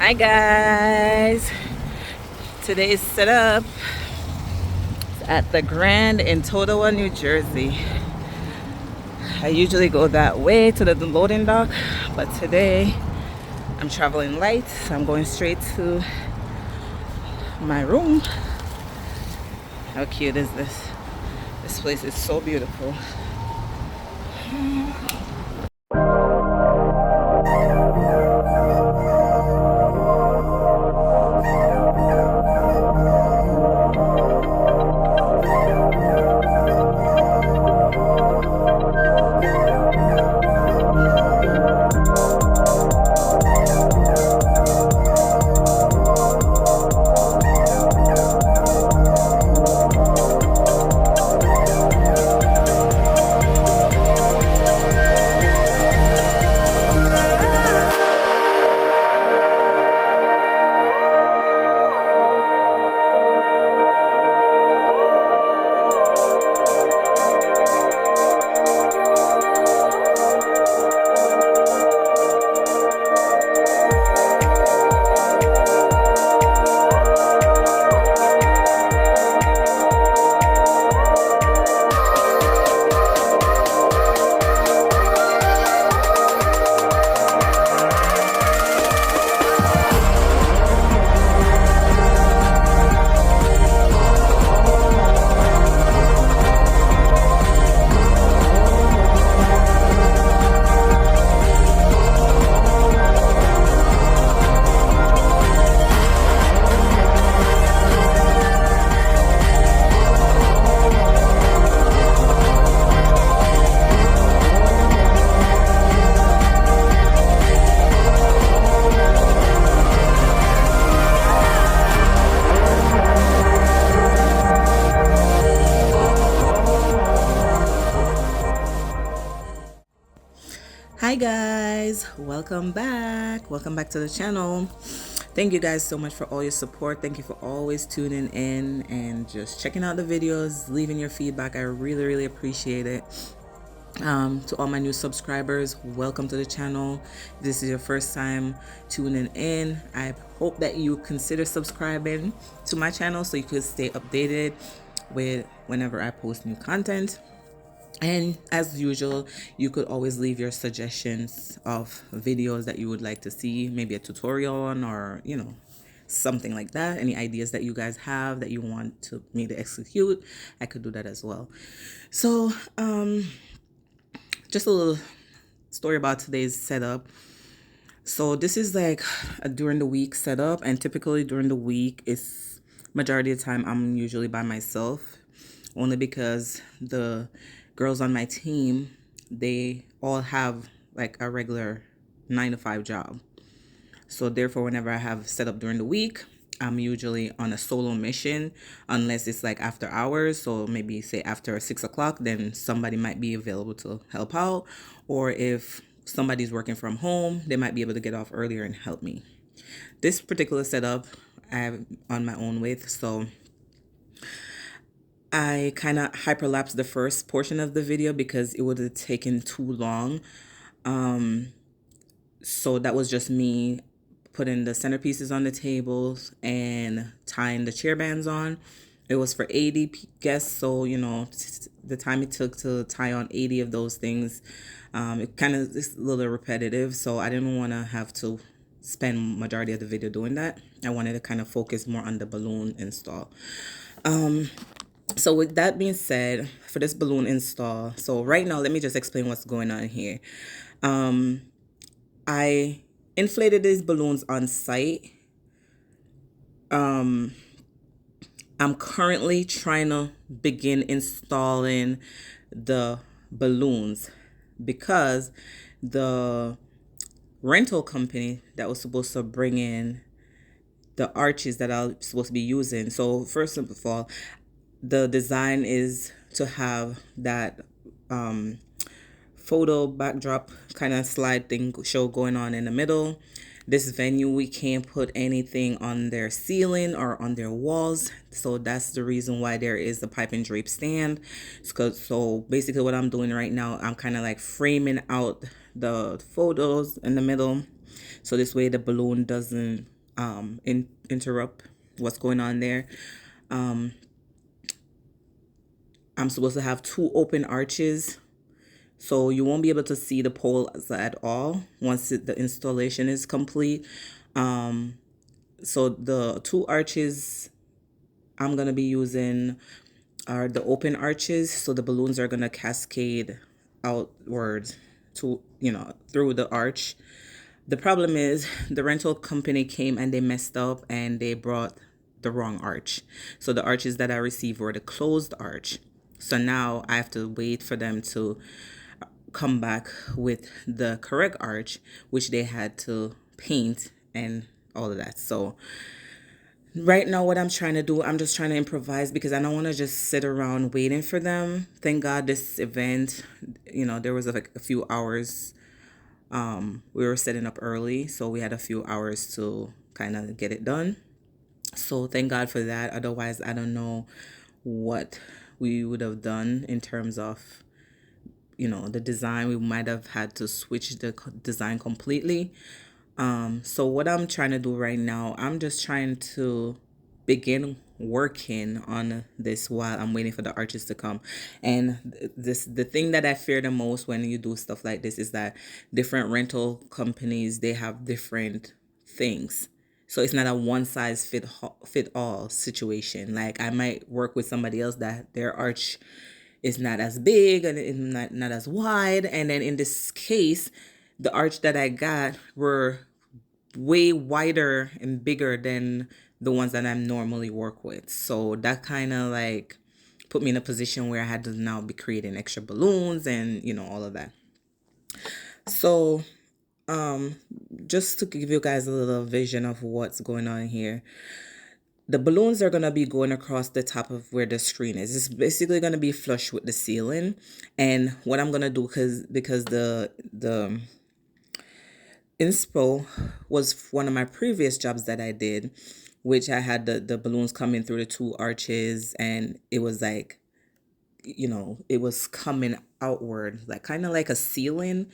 Hi guys, today's setup at the Grand in Totowa, New Jersey. I usually go that way to the loading dock, but today I'm traveling light, so I'm going straight to my room. How cute is this? This place is so beautiful. Hi guys, welcome back to the channel. Thank you guys so much for all your support. Thank you for always tuning in and just checking out the videos, leaving your feedback. I really appreciate it. To all my new subscribers, welcome to the channel. If this is your first time tuning in, I hope that you consider subscribing to my channel so you could stay updated with whenever I post new content. And as usual, you could always leave your suggestions of videos that you would like to see, maybe a tutorial on, or something like that. Any ideas that you guys have that you want me to execute, I could do that as well. So just a little story about today's setup. So this is like a during the week setup, and typically during the week, it's majority of the time I'm usually by myself, only because the girls on my team, they all have like a regular 9-to-5 job. So therefore, whenever I have set up during the week, I'm usually on a solo mission, unless it's like after hours. So maybe say after 6 o'clock, then somebody might be available to help out. Or if somebody's working from home, they might be able to get off earlier and help me. This particular setup I have on my own with, so I kind of hyperlapsed the first portion of the video because it would have taken too long. So that was just me putting the centerpieces on the tables and tying the chair bands on. It was for 80 guests, so the time it took to tie on 80 of those things, it kind of is a little repetitive. So I didn't want to have to spend majority of the video doing that. I wanted to kind of focus more on the balloon install. So with that being said, for this balloon install, so right now, let me just explain what's going on here. I inflated these balloons on site. I'm currently trying to begin installing the balloons because the rental company that was supposed to bring in the arches that I'm supposed to be using. So first of all, the design is to have that photo backdrop kind of slide thing show going on in the middle. This venue, we can't put anything on their ceiling or on their walls, so that's the reason why there is the pipe and drape stand. So basically what I'm doing right now, I'm kind of like framing out the photos in the middle, so this way the balloon doesn't interrupt what's going on there. Um, I'm supposed to have two open arches, so you won't be able to see the poles at all once the installation is complete. So the two arches I'm gonna be using are the open arches, so the balloons are gonna cascade outwards to, through the arch. The problem is the rental company came and they messed up and they brought the wrong arch. So the arches that I received were the closed arch. So now I have to wait for them to come back with the correct arch, which they had to paint and all of that. So right now, what I'm trying to do, I'm just trying to improvise because I don't want to just sit around waiting for them. Thank God this event, there was like a few hours. We were setting up early, so we had a few hours to kind of get it done. So thank God for that. Otherwise, I don't know what we would have done in terms of, the design. We might have had to switch the design completely. So what I'm trying to do right now, I'm just trying to begin working on this while I'm waiting for the arches to come. And the thing that I fear the most when you do stuff like this is that different rental companies, they have different things. So it's not a one size fit all situation. Like I might work with somebody else that their arch is not as big and it's not as wide. And then in this case, the arch that I got were way wider and bigger than the ones that I normally work with. So that kind of like put me in a position where I had to now be creating extra balloons and, all of that. So just to give you guys a little vision of what's going on here. The balloons are going to be going across the top of where the screen is. It's basically going to be flush with the ceiling. And what I'm going to do, because the inspo was one of my previous jobs that I did, which I had the balloons coming through the two arches, and it was like, it was coming outward, like kind of like a ceiling.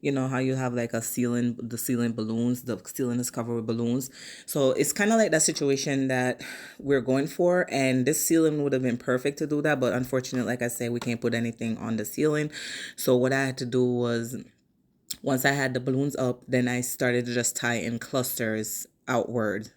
You know how you have like the ceiling balloons, the ceiling is covered with balloons. So it's kind of like that situation that we're going for. And this ceiling would have been perfect to do that. But unfortunately, like I said, we can't put anything on the ceiling. So what I had to do was, once I had the balloons up, then I started to just tie in clusters outward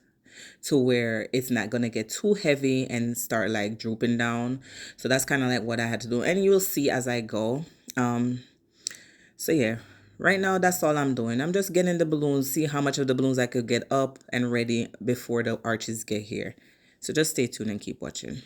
to where it's not going to get too heavy and start like drooping down. So that's kind of like what I had to do. And you'll see as I go. So yeah. Right now, that's all I'm doing. I'm just getting the balloons, see how much of the balloons I could get up and ready before the arches get here. So just stay tuned and keep watching.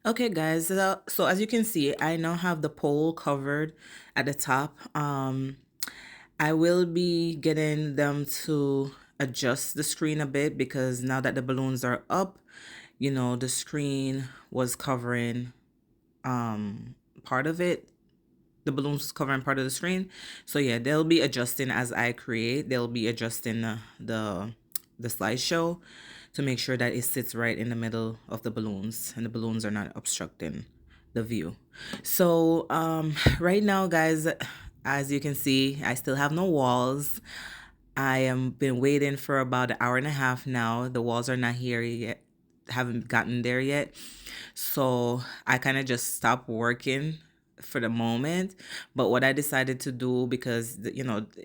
Okay, guys. So as you can see, I now have the pole covered at the top. I will be getting them to adjust the screen a bit because now that the balloons are up, the screen was covering part of it. The balloons was covering part of the screen. So yeah, they'll be adjusting as I create. They'll be adjusting the slideshow to make sure that it sits right in the middle of the balloons and the balloons are not obstructing the view. So right now, guys, as you can see, I still have no walls. I am been waiting for about an hour and a half now. The walls are not here yet, haven't gotten there yet. So I kind of just stopped working for the moment. But what I decided to do, because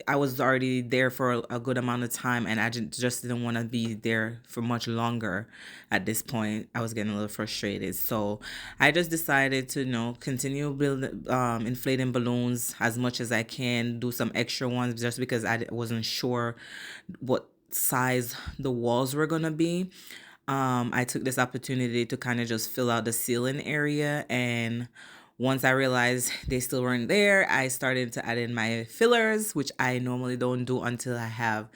I was already there for a good amount of time and I just didn't want to be there for much longer. At this point I was getting a little frustrated, so I just decided to continue building inflating balloons as much as I can, do some extra ones just because I wasn't sure what size the walls were gonna be. I took this opportunity to kind of just fill out the ceiling area, and once I realized they still weren't there, I started to add in my fillers, which I normally don't do until I have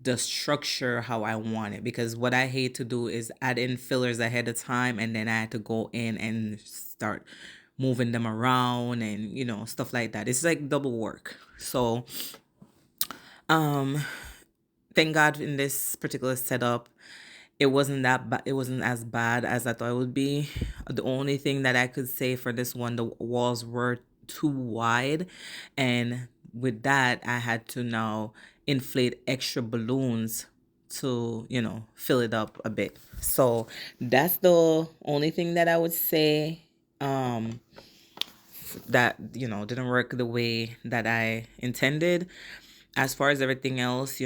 the structure how I want it. Because what I hate to do is add in fillers ahead of time and then I had to go in and start moving them around and stuff like that. It's like double work. So thank God in this particular setup it wasn't it wasn't as bad as I thought it would be. The only thing that I could say for this one, the walls were too wide, and with that I had to now inflate extra balloons to fill it up a bit. So that's the only thing that I would say that didn't work the way that I intended. As far as everything else,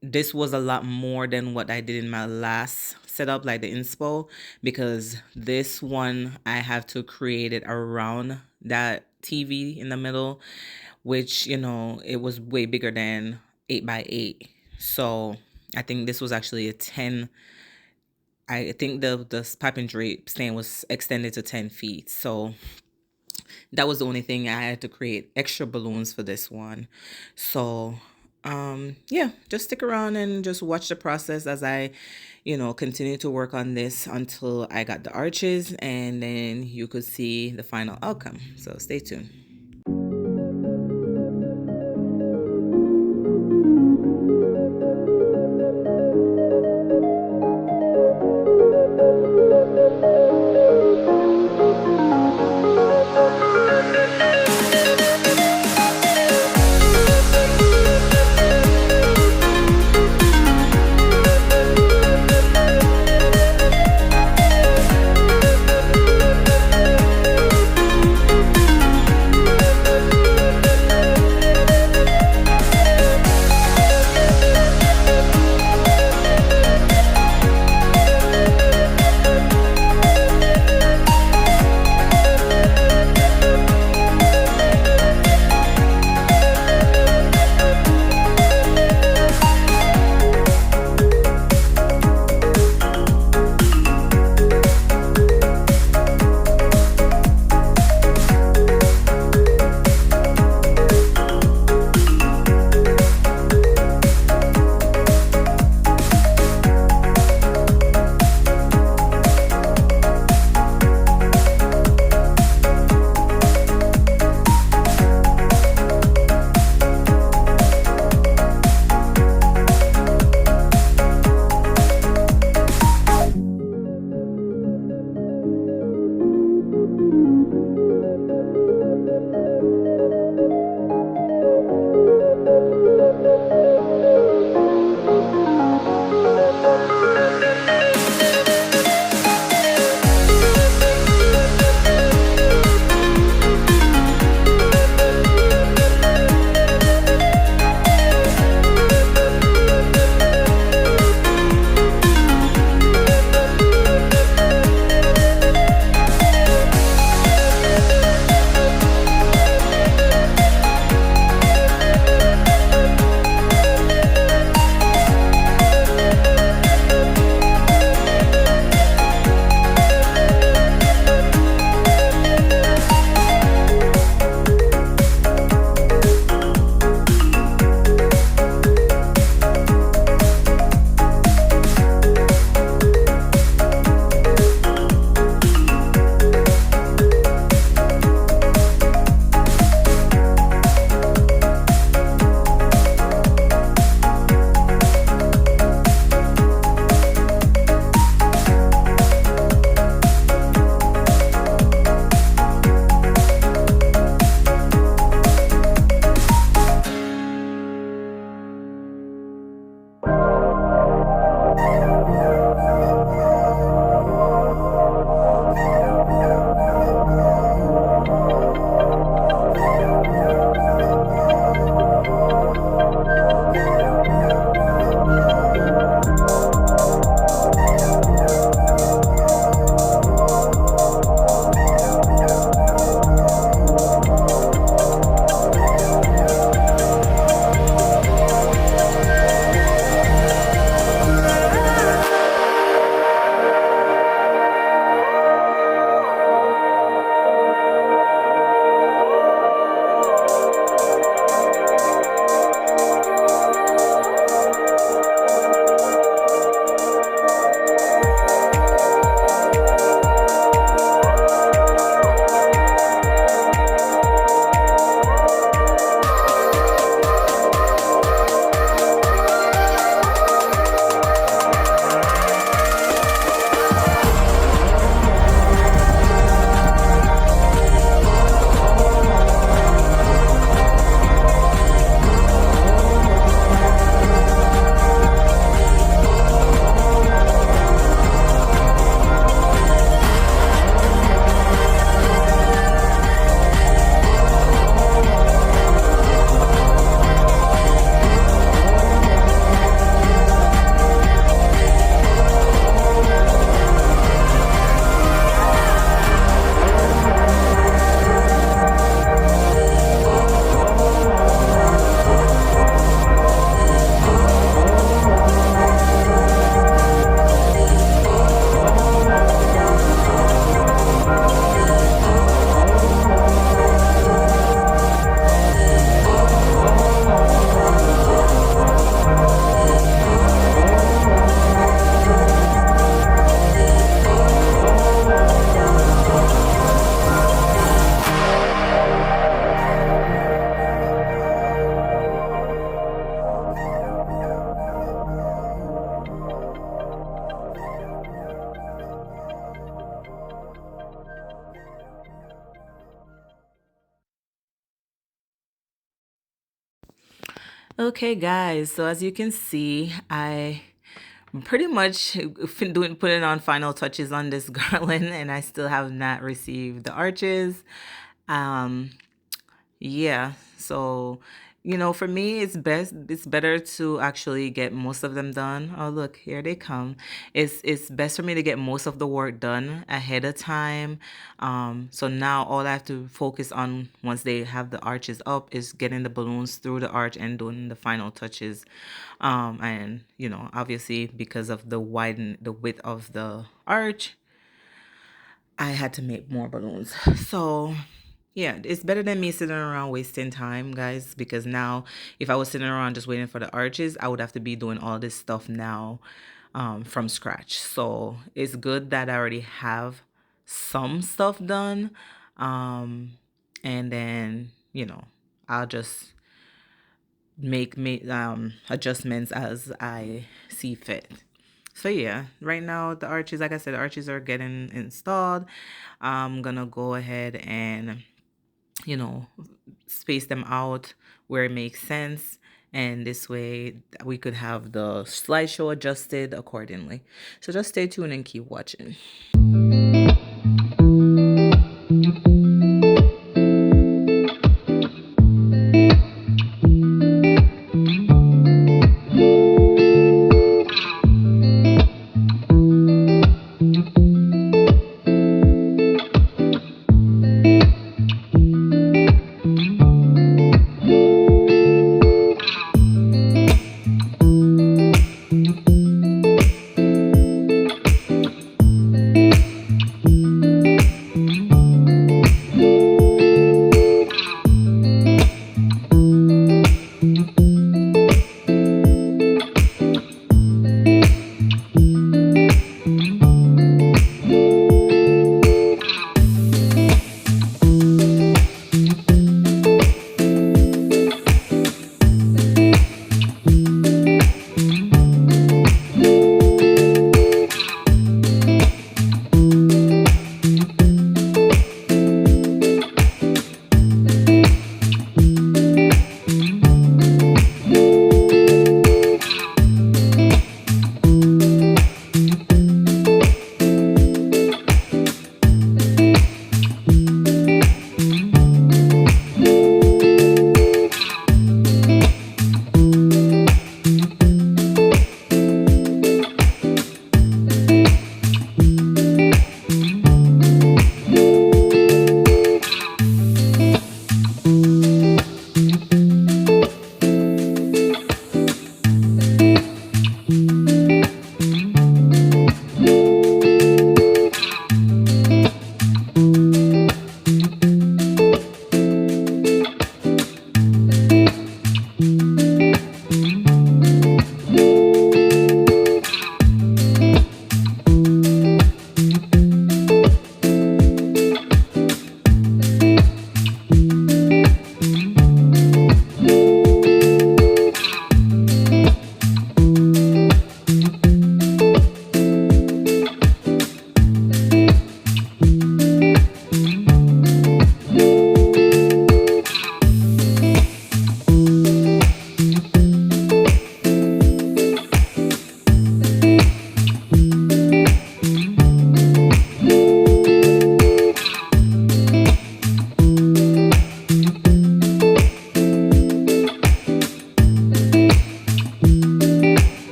this was a lot more than what I did in my last setup, like the inspo, because this one I have to create it around that TV in the middle, which it was way bigger than 8 by 8. So I think this was actually a 10. I think the piping drape stand was extended to 10 feet. So that was the only thing. I had to create extra balloons for this one. So yeah, just stick around and just watch the process as I continue to work on this until I got the arches, and then you could see the final outcome. So stay tuned. Okay, guys, so as you can see, I pretty much putting on final touches on this garland, and I still have not received the arches. Um, Yeah, so for me, it's better to actually get most of them done. Oh, look, here they come. It's best for me to get most of the work done ahead of time. So now all I have to focus on once they have the arches up is getting the balloons through the arch and doing the final touches. And obviously because of the width of the arch, I had to make more balloons. So, yeah, it's better than me sitting around wasting time, guys, because now if I was sitting around just waiting for the arches, I would have to be doing all this stuff now from scratch. So, it's good that I already have some stuff done. Um, and then, I'll just make adjustments as I see fit. So yeah, right now the arches, like I said, the arches are getting installed. I'm gonna go ahead and you know space them out where it makes sense, and this way we could have the slideshow adjusted accordingly. So just stay tuned and keep watching.